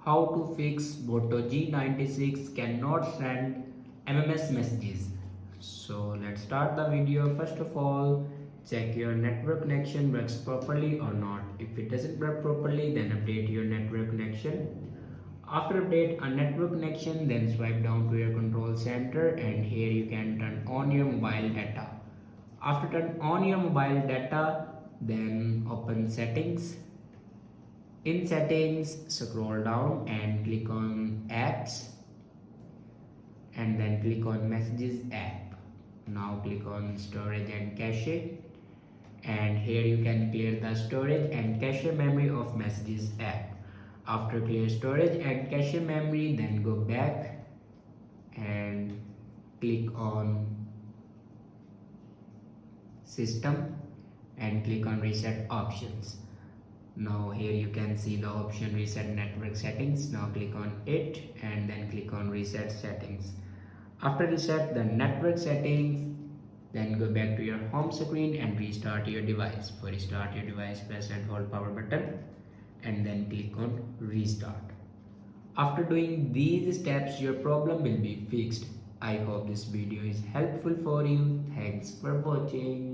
How to fix Motorola G96 cannot send MMS messages. So let's start the video. First of all, check your network connection works properly or not. If it doesn't work properly, then update your network connection. After update a network connection, then swipe down to your control center and here you can turn on your mobile data. After turn on your mobile data, then open settings. In settings, scroll down and click on apps and then click on messages app. Now click on storage and cache, and here you can clear the storage and cache memory of messages app. After clear storage and cache memory, then go back and click on system and click on reset options. Now here you can see the option reset network settings. Now click on it and then click on reset settings. After reset the network settings, then go back to your home screen and restart your device. For restart your device, press and hold power button and then click on restart. After doing these steps, your problem will be fixed. I hope this video is helpful for you. Thanks for watching.